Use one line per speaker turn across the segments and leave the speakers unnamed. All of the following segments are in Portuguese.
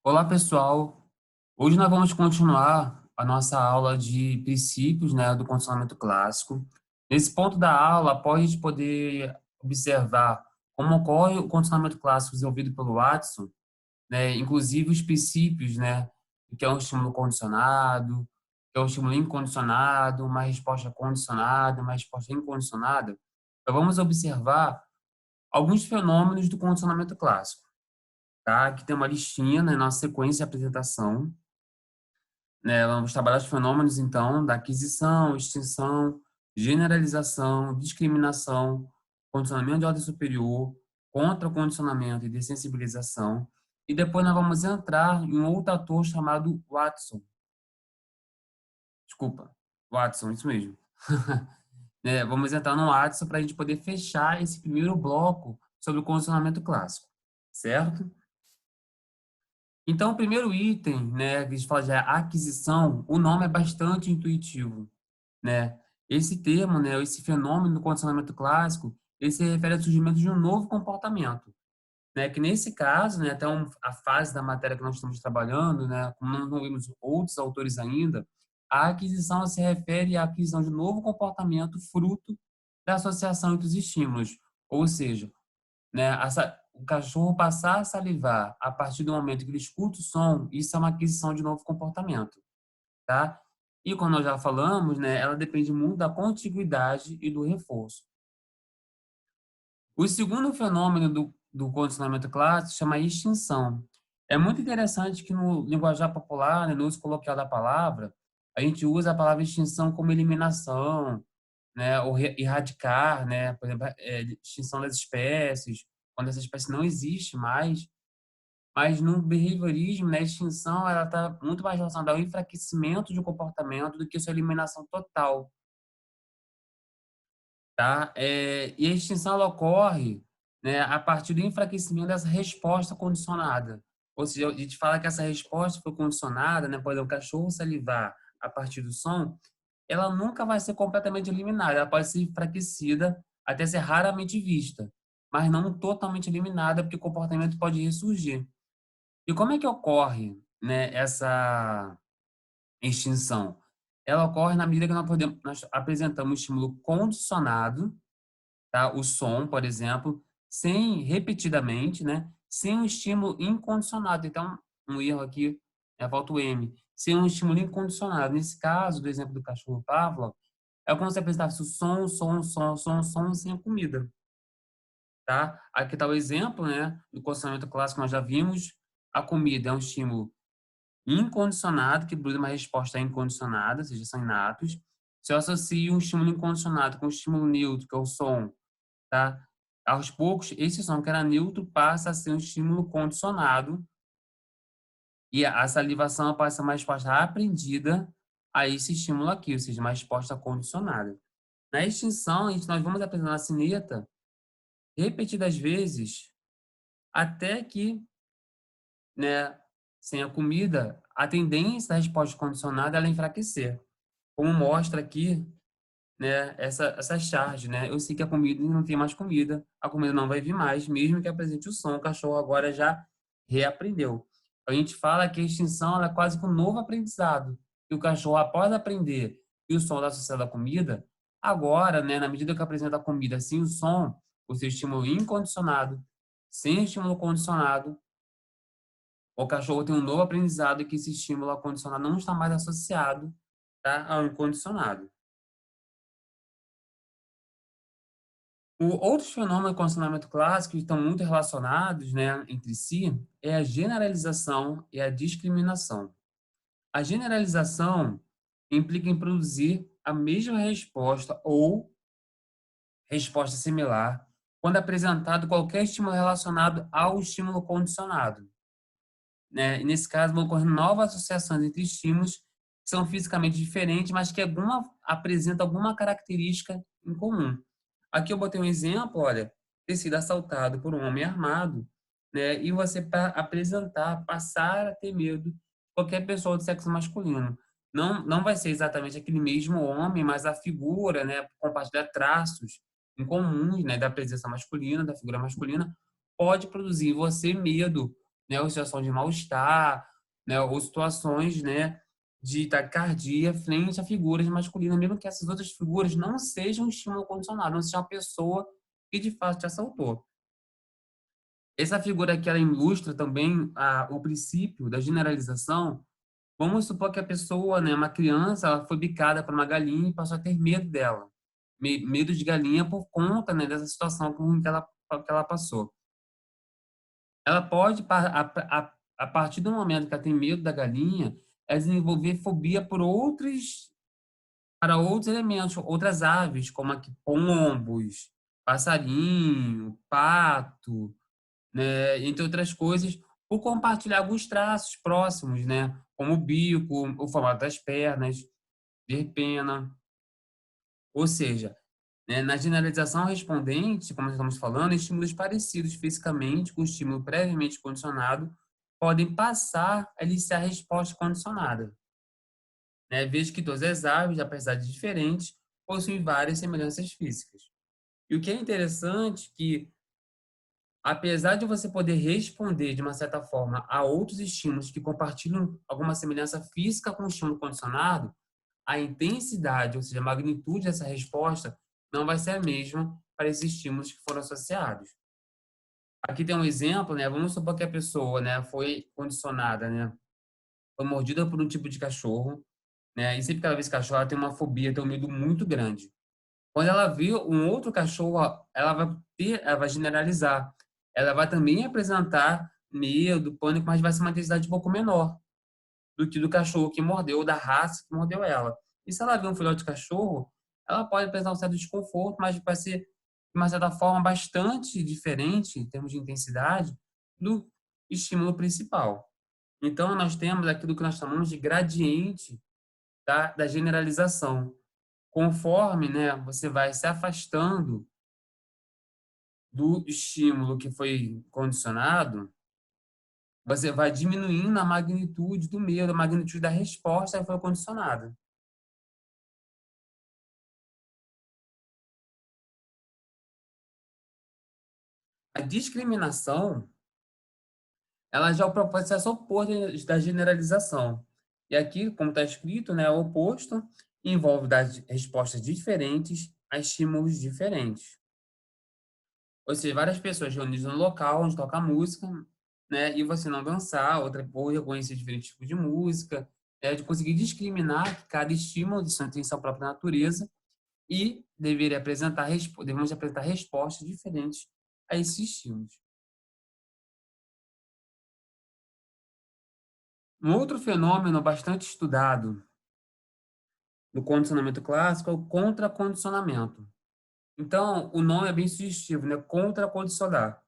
Olá, pessoal. Hoje nós vamos continuar a nossa aula de princípios, né, do condicionamento clássico. Nesse ponto da aula, após a gente poder observar como ocorre o condicionamento clássico desenvolvido pelo Watson, né, inclusive os princípios, né, que é um estímulo condicionado, que é um estímulo incondicionado, uma resposta condicionada, uma resposta incondicionada, nós vamos observar alguns fenômenos do condicionamento clássico, tá? Aqui tem uma listinha, né, na sequência de apresentação, né? Vamos trabalhar os fenômenos, então, da aquisição, extinção, generalização, discriminação, condicionamento de ordem superior, contra-condicionamento e dessensibilização. E depois nós vamos entrar em um outro ator chamado Watson. Desculpa, Watson, isso mesmo. Né, vamos entrar no Watson para a gente poder fechar esse primeiro bloco sobre o condicionamento clássico, certo? Então, o primeiro item, né, que a gente fala de aquisição, o nome é bastante intuitivo, né? Esse termo, né, esse fenômeno do condicionamento clássico, ele se refere ao surgimento de um novo comportamento, né? Que nesse caso, né, até a fase da matéria que nós estamos trabalhando, né, como não vimos outros autores ainda, a aquisição se refere à aquisição de um novo comportamento fruto da associação entre os estímulos, ou seja, né, o cachorro passar a salivar a partir do momento que ele escuta o som, isso é uma aquisição de novo comportamento, tá? E como nós já falamos, né, ela depende muito da contiguidade e do reforço. O segundo fenômeno do condicionamento clássico se chama extinção. É muito interessante que no linguajar popular, né, no uso coloquial da palavra, a gente usa a palavra extinção como eliminação, né, ou erradicar, né, por exemplo, extinção das espécies, quando essa espécie não existe mais. Mas no behaviorismo, né, a extinção ela está muito mais relacionada ao enfraquecimento de um comportamento do que a sua eliminação total, tá? E a extinção ela ocorre, né, a partir do enfraquecimento dessa resposta condicionada. Ou seja, a gente fala que essa resposta foi condicionada, né, por exemplo, o cachorro salivar a partir do som, ela nunca vai ser completamente eliminada, ela pode ser enfraquecida até ser raramente vista, mas não totalmente eliminada, porque o comportamento pode ressurgir. E como é que ocorre, né, essa extinção? Ela ocorre na medida que nós apresentamos estímulo condicionado, tá? O som, por exemplo, sem repetidamente, né? Sem um estímulo incondicionado. Então, um erro aqui, falta o M. Sem um estímulo incondicionado. Nesse caso, do exemplo do cachorro Pavlov, é como se apresentasse o som, som, som, som, som, sem a comida, tá? Aqui está o exemplo, né, do condicionamento clássico que nós já vimos. A comida é um estímulo incondicionado, que produz uma resposta incondicionada, ou seja, são inatos. Se eu associo um estímulo incondicionado com um estímulo neutro, que é o som, tá? Aos poucos, esse som que era neutro passa a ser um estímulo condicionado e a salivação passa a ser uma resposta aprendida a esse estímulo aqui, ou seja, uma resposta condicionada. Na extinção, nós vamos apresentar a sineta repetidas vezes até que, né, sem a comida, a tendência da resposta condicionada ela é enfraquecer. Como mostra aqui, né, essa charge, né? Eu sei que a comida não tem mais comida, a comida não vai vir mais, mesmo que apresente o som, o cachorro agora já reaprendeu. A gente fala que a extinção ela é quase que um novo aprendizado. E o cachorro, após aprender que o som está associado à comida, agora, né, na medida que apresenta a comida sem o som, o seu estímulo incondicionado, sem estímulo condicionado, o cachorro tem um novo aprendizado e que esse estímulo condicionado não está mais associado, tá, ao incondicionado. Outros fenômenos do condicionamento clássico que estão muito relacionados, né, entre si é a generalização e a discriminação. A generalização implica em produzir a mesma resposta ou resposta similar quando apresentado qualquer estímulo relacionado ao estímulo condicionado, né? E nesse caso, vão ocorrer novas associações entre estímulos que são fisicamente diferentes, mas que apresentam alguma característica em comum. Aqui eu botei um exemplo, olha, ter sido assaltado por um homem armado, né? E você apresentar, passar a ter medo de qualquer pessoa do sexo masculino. Não vai ser exatamente aquele mesmo homem, mas a figura, né, compartilha traços em comuns, né, da presença masculina, da figura masculina, pode produzir em você medo, né, ou situação de mal-estar, né, ou situações, né, de taquicardia frente a figuras masculinas, mesmo que essas outras figuras não sejam um estímulo condicionado, não seja uma pessoa que de fato te assaltou. Essa figura aqui, ela ilustra também o princípio da generalização. Vamos supor que a pessoa, né, uma criança, ela foi bicada por uma galinha e passou a ter medo dela. Medo de galinha por conta, né, dessa situação que ela passou. Ela pode, a partir do momento que ela tem medo da galinha, ela desenvolver fobia para outros elementos, outras aves, como aqui, pombos, passarinho, pato, né, entre outras coisas, por compartilhar alguns traços próximos, né, como o bico, o formato das pernas, ter pena. Ou seja, né, na generalização respondente, como estamos falando, estímulos parecidos fisicamente com o estímulo previamente condicionado podem passar a eliciar a resposta condicionada. Né? Veja que todas as aves, apesar de diferentes, possuem várias semelhanças físicas. E o que é interessante é que, apesar de você poder responder de uma certa forma a outros estímulos que compartilham alguma semelhança física com o estímulo condicionado, a intensidade, ou seja, a magnitude dessa resposta não vai ser a mesma para esses estímulos que foram associados. Aqui tem um exemplo, né? Vamos supor que a pessoa, né, foi condicionada, né, foi mordida por um tipo de cachorro, né? E sempre que ela vê esse cachorro, ela tem uma fobia, tem um medo muito grande. Quando ela vê um outro cachorro, ela vai generalizar. Ela vai também apresentar medo, pânico, mas vai ser uma intensidade um pouco menor do que do cachorro que mordeu, ou da raça que mordeu ela. E se ela vê um filhote de cachorro, ela pode apresentar um certo desconforto, mas vai ser, de uma certa forma, bastante diferente, em termos de intensidade, do estímulo principal. Então, nós temos aquilo que nós chamamos de gradiente da generalização. Conforme, né, você vai se afastando do estímulo que foi condicionado, você vai diminuindo a magnitude do medo, a magnitude da resposta que foi condicionada. A discriminação, ela já é o processo oposto da generalização. E aqui, como está escrito, né, o oposto envolve dar respostas diferentes a estímulos diferentes. Ou seja, várias pessoas reunidas no local onde toca música, né, e você não dançar, outra ou reconhecer diferentes tipos de música, de conseguir discriminar que cada estímulo tem sua própria natureza e devemos apresentar respostas diferentes a esses estímulos. Um outro fenômeno bastante estudado no condicionamento clássico é o contracondicionamento. Então, o nome é bem sugestivo, né? Contracondicionar.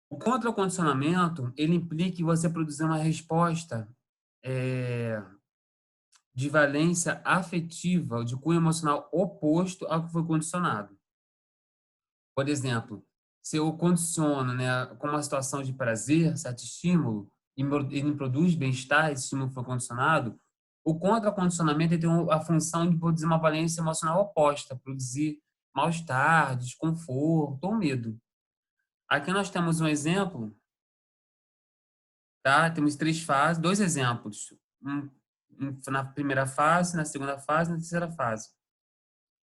O contracondicionamento, ele implica em você produzir uma resposta eh, de valência afetiva, de cunho emocional oposto ao que foi condicionado. Por exemplo, se eu condiciono, né, com uma situação de prazer, certo estímulo, e ele me produz bem-estar, esse estímulo foi condicionado, o contracondicionamento ele tem a função de produzir uma valência emocional oposta, produzir mal-estar, desconforto ou medo. Aqui nós temos um exemplo, tá? Temos três fases, dois exemplos. Na primeira fase, na segunda fase e na terceira fase.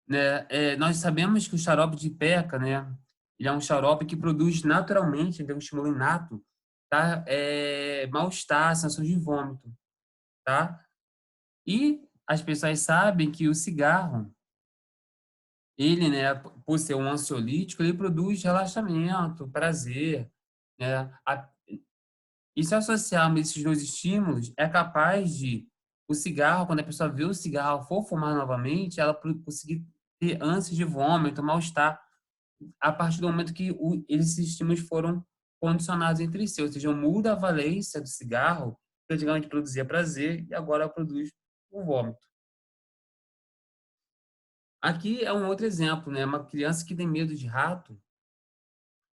Né? Nós sabemos que o xarope de peca, né? Ele é um xarope que produz naturalmente, ele tem um estímulo inato, tá? Mal-estar, sensação de vômito, tá? E as pessoas sabem que o cigarro, ele, né, por ser um ansiolítico, ele produz relaxamento, prazer, né? E se associarmos esses dois estímulos, é capaz de o cigarro, quando a pessoa vê o cigarro for fumar novamente, ela conseguir ter ânsias de vômito, mal-estar, a partir do momento que esses estímulos foram condicionados entre si. Ou seja, muda a valência do cigarro, que antigamente produzia prazer, e agora produz o vômito. Aqui é um outro exemplo, né? Uma criança que tem medo de rato,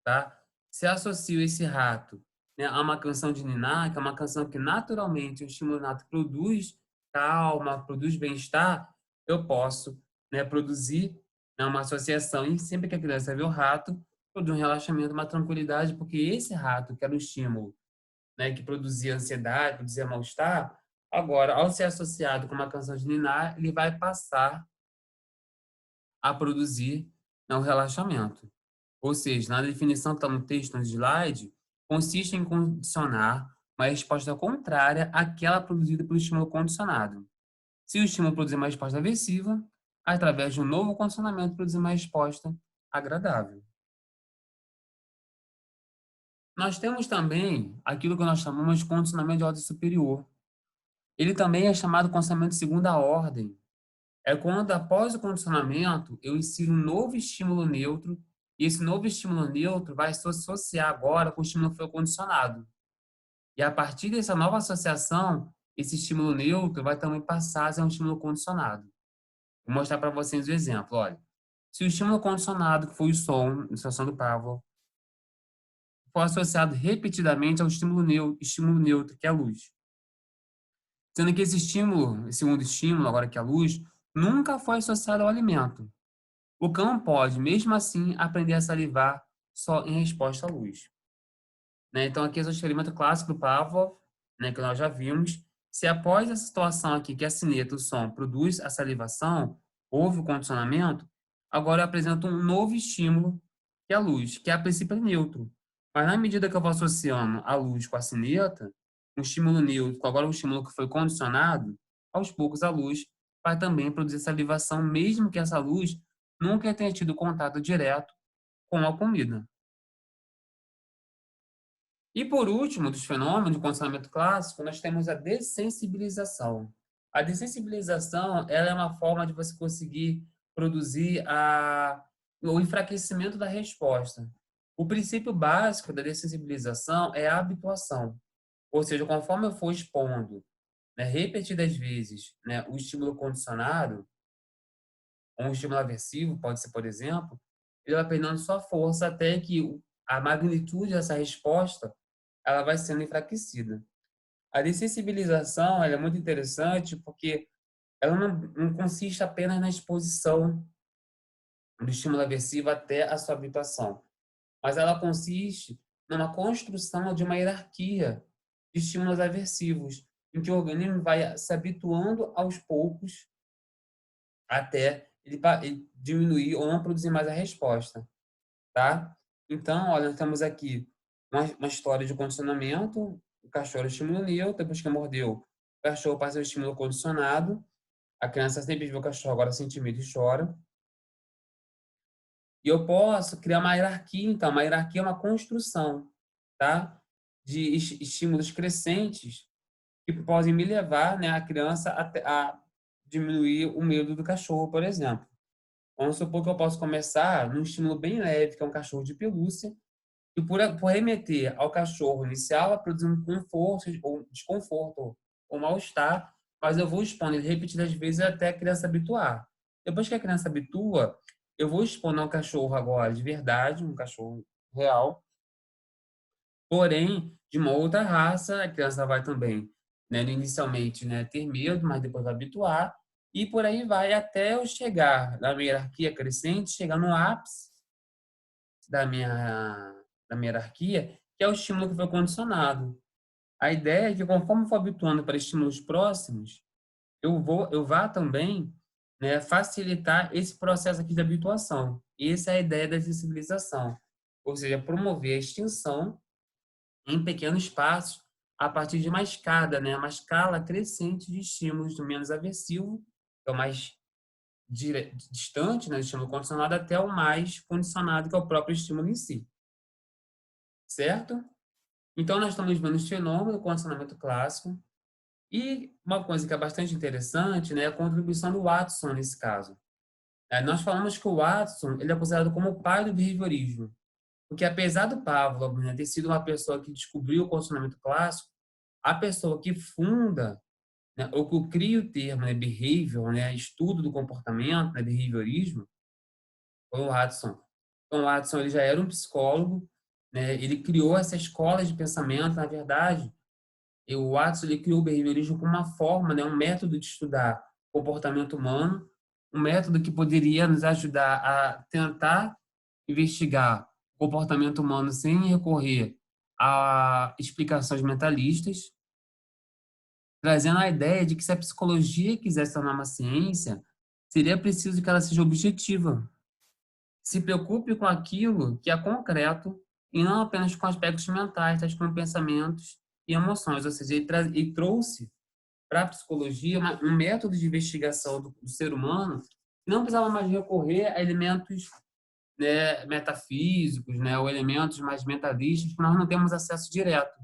tá? Se associo esse rato, né, a uma canção de niná, que é uma canção que naturalmente o estímulo nato produz calma, produz bem-estar, eu posso, né, produzir, É uma associação, e sempre que a criança vê o rato, produz um relaxamento, uma tranquilidade, porque esse rato, que era o estímulo, né, que produzia ansiedade, produzia mal-estar, agora, ao ser associado com uma canção de ninar, ele vai passar a produzir, né, o relaxamento. Ou seja, na definição que está no texto, no slide, consiste em condicionar uma resposta contrária àquela produzida pelo estímulo condicionado. Se o estímulo produzir uma resposta aversiva, através de um novo condicionamento produzir uma resposta agradável. Nós temos também aquilo que nós chamamos de condicionamento de ordem superior. Ele também é chamado condicionamento de segunda ordem. É quando, após o condicionamento, eu insiro um novo estímulo neutro, e esse novo estímulo neutro vai se associar agora com o estímulo que foi condicionado. E a partir dessa nova associação, esse estímulo neutro vai também passar a ser um estímulo condicionado. Vou mostrar para vocês o exemplo. Olha, se o estímulo condicionado, que foi o som, a situação do Pavlov, for associado repetidamente ao estímulo neutro, que é a luz. Sendo que esse estímulo, esse segundo estímulo, agora que é a luz, nunca foi associado ao alimento. O cão pode, mesmo assim, aprender a salivar só em resposta à luz. Né? Então, aqui é o experimento clássico do Pavlov, né, que nós já vimos. Se após essa situação aqui, que a sineta, o som, produz a salivação, houve o condicionamento, agora eu apresento um novo estímulo, que é a luz, que a princípio é neutro. Mas na medida que eu vou associando a luz com a sineta, um estímulo neutro, agora um estímulo que foi condicionado, aos poucos a luz vai também produzir salivação, mesmo que essa luz nunca tenha tido contato direto com a comida. E por último, dos fenômenos de condicionamento clássico, nós temos a dessensibilização. A dessensibilização, ela é uma forma de você conseguir produzir o enfraquecimento da resposta. O princípio básico da dessensibilização é a habituação. Ou seja, conforme eu for expondo, né, repetidas vezes, né, o estímulo condicionado, ou um estímulo aversivo, pode ser, por exemplo, ele vai perdendo sua força até que a magnitude dessa resposta ela vai sendo enfraquecida. A dessensibilização ela é muito interessante porque ela não consiste apenas na exposição do estímulo aversivo até a sua habituação, mas ela consiste numa construção de uma hierarquia de estímulos aversivos, em que o organismo vai se habituando aos poucos até ele diminuir ou não produzir mais a resposta, tá? Então, olha, nós temos aqui uma história de condicionamento, o cachorro estímulo neutro, depois que mordeu, o cachorro passa o estímulo condicionado, a criança sempre vê o cachorro, agora sente medo e chora. E eu posso criar uma hierarquia, então, uma hierarquia é uma construção, tá? De estímulos crescentes que podem me levar, né, a criança a diminuir o medo do cachorro, por exemplo. Vamos supor que eu posso começar num estímulo bem leve, que é um cachorro de pelúcia, e por remeter ao cachorro inicial, a produzir um conforto, ou desconforto, ou mal-estar, mas eu vou expondo ele repetidas vezes até a criança habituar. Depois que a criança habitua, eu vou expondo ao cachorro agora de verdade, um cachorro real, porém, de uma outra raça, a criança vai também, né, inicialmente, né, ter medo, mas depois vai habituar, e por aí vai até eu chegar na minha hierarquia crescente, chegar no ápice da minha, da minha hierarquia, que é o estímulo que foi condicionado. A ideia é que conforme eu for habituando para estímulos próximos, eu vá também, né, facilitar esse processo aqui de habituação. E essa é a ideia da sensibilização, ou seja, promover a extinção em pequenos passos a partir de uma escada, né, uma escala crescente de estímulos do menos aversivo, que é o mais distante, né, do estímulo condicionado, até o mais condicionado, que é o próprio estímulo em si. Certo? Então, nós estamos vendo esse fenômeno do condicionamento clássico. E uma coisa que é bastante interessante, né, é a contribuição do Watson nesse caso. Nós falamos que o Watson ele é considerado como o pai do behaviorismo, porque apesar do Pavlov, né, ter sido uma pessoa que descobriu o condicionamento clássico, a pessoa que funda, né, ou que cria o termo, né, behavior, né, estudo do comportamento, né, behaviorismo, foi o Watson. Então, o Watson ele já era um psicólogo, né, ele criou essa escola de pensamento, na verdade. E o Watson ele criou o behaviorismo como uma forma, né, um método de estudar comportamento humano, um método que poderia nos ajudar a tentar investigar o comportamento humano sem recorrer a explicações mentalistas, trazendo a ideia de que se a psicologia quisesse tornar uma ciência, seria preciso que ela seja objetiva, se preocupe com aquilo que é concreto e não apenas com aspectos mentais, tais como pensamentos e emoções. Ou seja, ele trouxe para a psicologia um método de investigação do ser humano que não precisava mais recorrer a elementos, né, metafísicos, né, ou elementos mais mentalistas que nós não temos acesso direto.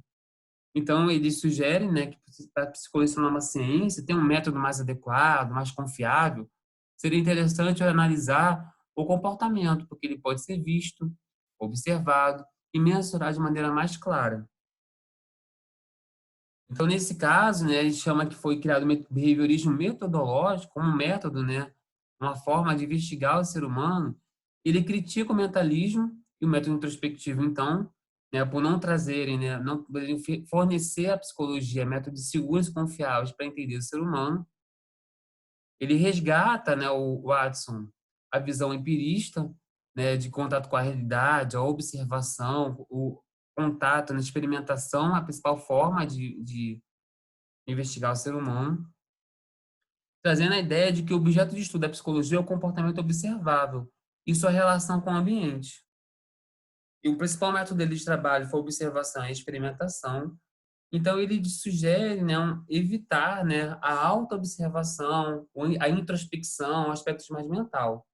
Então, ele sugere, né, que para a psicologia se tornar uma ciência, tem um método mais adequado, mais confiável, seria interessante analisar o comportamento, porque ele pode ser visto, observado e mensurado de maneira mais clara. Então, nesse caso, né, ele chama que foi criado o behaviorismo metodológico como um método, né, uma forma de investigar o ser humano. Ele critica o mentalismo e o método introspectivo, então, né, por não trazerem, né, não poderem fornecer à psicologia métodos seguros e confiáveis para entender o ser humano. Ele resgata, né, o Watson, a visão empirista, né, de contato com a realidade, a observação, o contato, na experimentação, a principal forma de investigar o ser humano, trazendo a ideia de que o objeto de estudo da psicologia é o comportamento observável e sua relação com o ambiente. E o principal método dele de trabalho foi a observação e a experimentação. Então, ele sugere, né, evitar, né, a autoobservação, a introspecção, aspectos mais mental,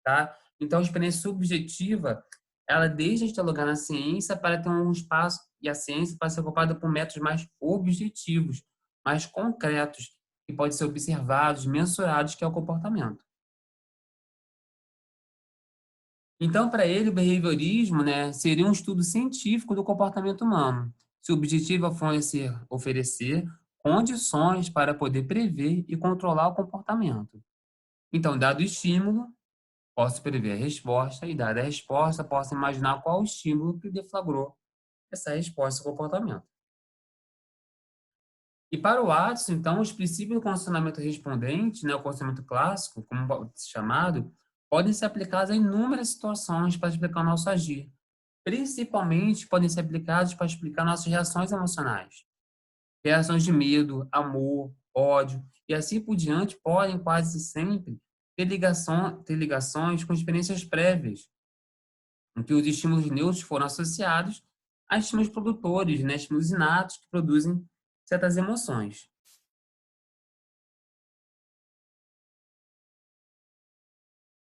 tá? Então, a experiência subjetiva, ela deixa de ter lugar na ciência para ter um espaço, e a ciência para ser ocupada por métodos mais objetivos, mais concretos, que podem ser observados, mensurados, que é o comportamento. Então, para ele, o behaviorismo, né, seria um estudo científico do comportamento humano. Seu objetivo é oferecer condições para poder prever e controlar o comportamento. Então, dado o estímulo, posso prever a resposta e, dada a resposta, posso imaginar qual o estímulo que deflagrou essa resposta ao comportamento. E para o Watson, então, os princípios do condicionamento respondente, né, o condicionamento clássico, como pode ser chamado, podem ser aplicados a inúmeras situações para explicar o nosso agir. Principalmente podem ser aplicados para explicar nossas reações emocionais. Reações de medo, amor, ódio e assim por diante podem quase sempre ter ligações com experiências prévias, em que os estímulos neutros foram associados a estímulos produtores, né, estímulos inatos que produzem certas emoções.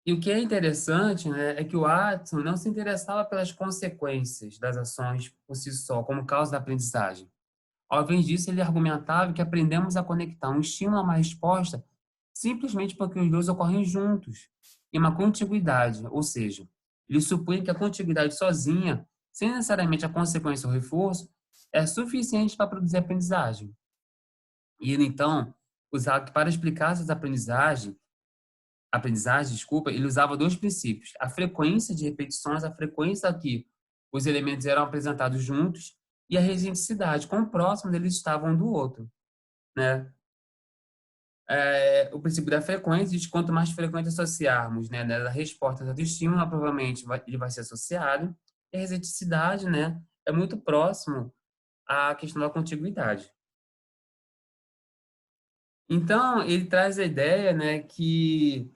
E o que é interessante, né, é que o Watson não se interessava pelas consequências das ações por si só, como causa da aprendizagem. Ao invés disso, ele argumentava que aprendemos a conectar um estímulo a uma resposta simplesmente porque os dois ocorrem juntos, em uma contiguidade, ou seja, ele supunha que a contiguidade sozinha, sem necessariamente a consequência ou reforço, é suficiente para produzir aprendizagem. E ele, então, usava que para explicar essas aprendizagem, desculpa, ele usava dois princípios: a frequência de repetições, a frequência a que os elementos eram apresentados juntos, e a resisticidade, quão próximos eles estavam um do outro, né? O princípio da frequência diz que quanto mais frequente associarmos, né, da resposta do estímulo, provavelmente ele vai ser associado, e a resisticidade, né, é muito próximo à questão da contiguidade. Então, ele traz a ideia, né, que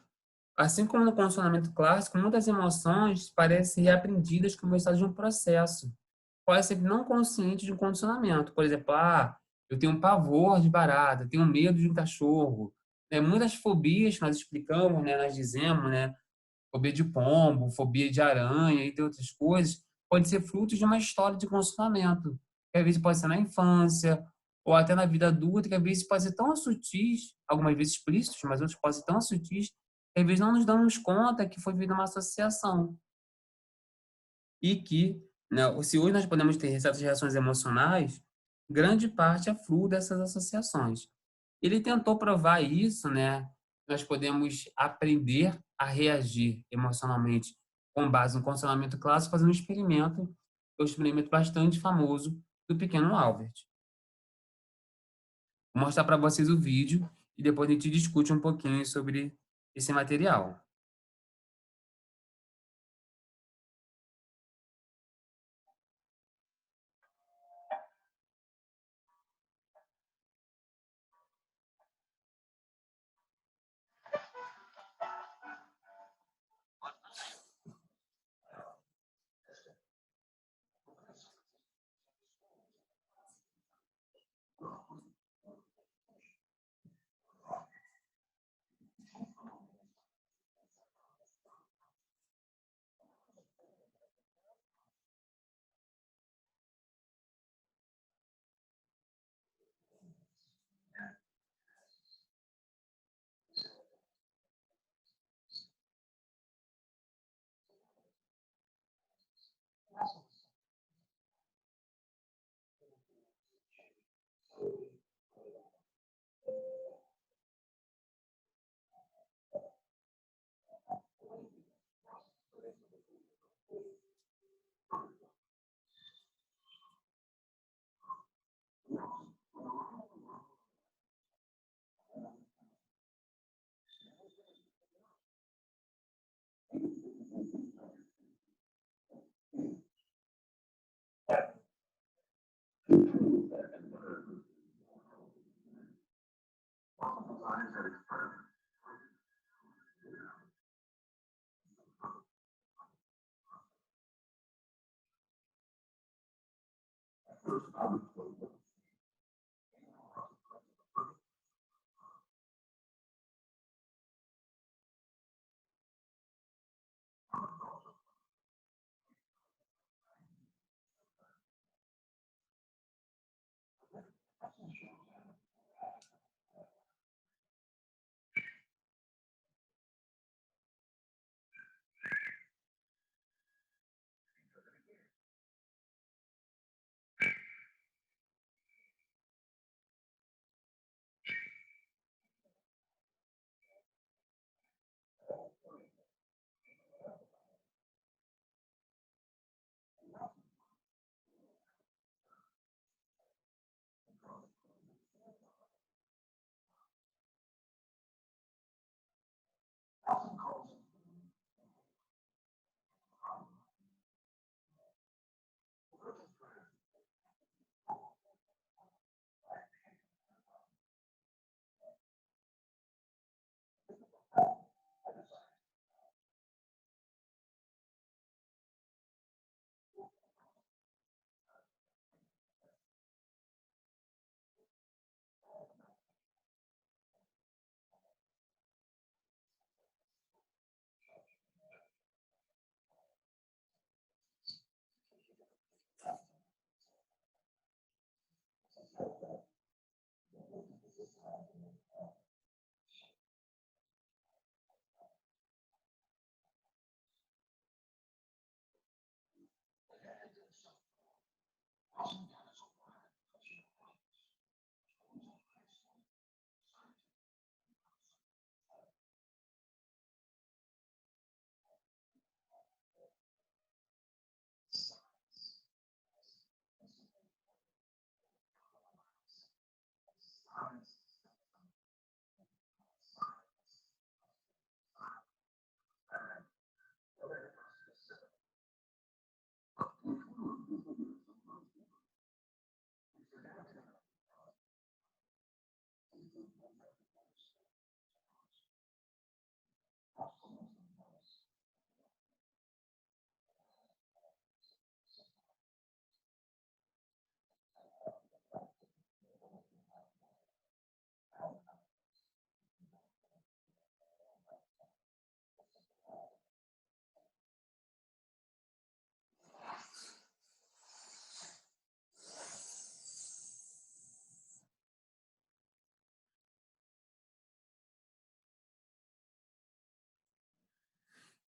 assim como no condicionamento clássico, muitas emoções parecem ser reaprendidas como resultado de um processo, quase sempre não consciente de um condicionamento. Por exemplo, eu tenho um pavor de barata, eu tenho medo de um cachorro. Muitas fobias que nós explicamos, né, nós dizemos, né, fobia de pombo, fobia de aranha, entre outras coisas, pode ser fruto de uma história de condicionamento, que às vezes pode ser na infância, ou até na vida adulta, que às vezes pode ser tão sutis, algumas vezes explícitos, mas outros podem ser tão sutis, que às vezes não nos damos conta que foi feita uma associação. E que, né, se hoje nós podemos ter certas reações emocionais, grande parte é fruto dessas associações. Ele tentou provar isso, né? Nós podemos aprender a reagir emocionalmente com base no condicionamento clássico, fazendo um experimento, que é um experimento bastante famoso do pequeno Albert. Vou mostrar para vocês o vídeo e depois a gente discute um pouquinho sobre esse material.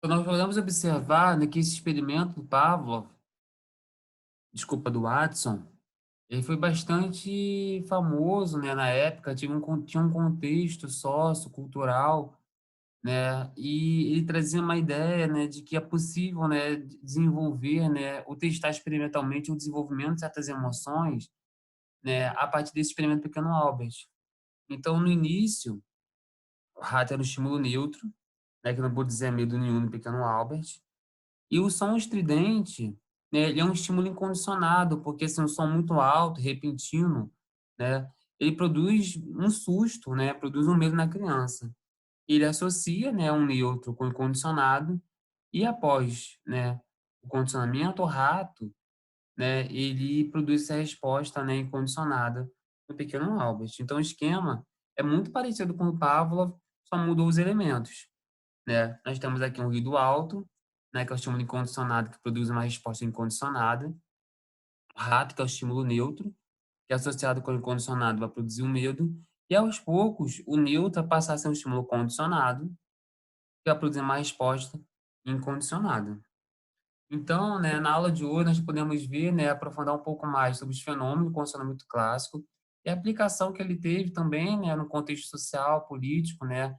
Então, nós podemos observar, né, que esse experimento do Pavlov, desculpa, do Watson, ele foi bastante famoso, né, na época, tinha um contexto sociocultural, né, e ele trazia uma ideia, né, de que é possível, né, desenvolver, né, ou testar experimentalmente o desenvolvimento de certas emoções, né, a partir desse experimento Pequeno Albert. Então, no início, O rato era um estímulo neutro, né, que não produzia medo nenhum no pequeno Albert. E o som estridente, né, ele é um estímulo incondicionado, porque assim, um som muito alto, repentino, né, ele produz um susto, né, produz um medo na criança. Ele associa, né, um neutro com o incondicionado e após, né, o condicionamento, o rato, né, ele produz essa resposta, né, incondicionada no pequeno Albert. Então o esquema é muito parecido com o Pavlov, só mudou os elementos, né. Nós temos aqui um ruído alto, né, que é o estímulo incondicionado que produz uma resposta incondicionada. O rato, que é o estímulo neutro, que é associado com o incondicionado vai produzir o medo. E aos poucos, o neutro vai passar a ser um estímulo condicionado, que vai produzir uma resposta incondicionada. Então, né, na aula de hoje nós podemos ver, né, aprofundar um pouco mais sobre os fenômenos do condicionamento clássico e a aplicação que ele teve também, né, no contexto social, político, né,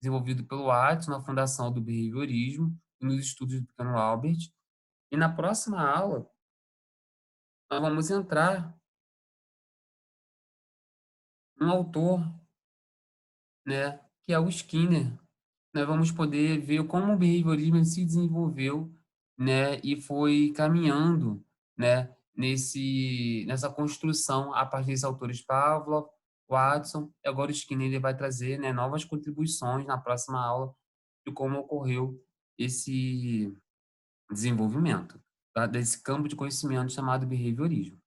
desenvolvido pelo Watson na fundação do behaviorismo e nos estudos do pequeno Albert. E na próxima aula nós vamos entrar num autor, né, que é o Skinner. Nós vamos poder ver como o behaviorismo ele se desenvolveu, né, e foi caminhando, né, nessa construção a partir desses autores Pavlov, Watson, e agora o Skinner ele vai trazer, né, novas contribuições na próxima aula de como ocorreu esse desenvolvimento, tá, desse campo de conhecimento chamado behaviorismo.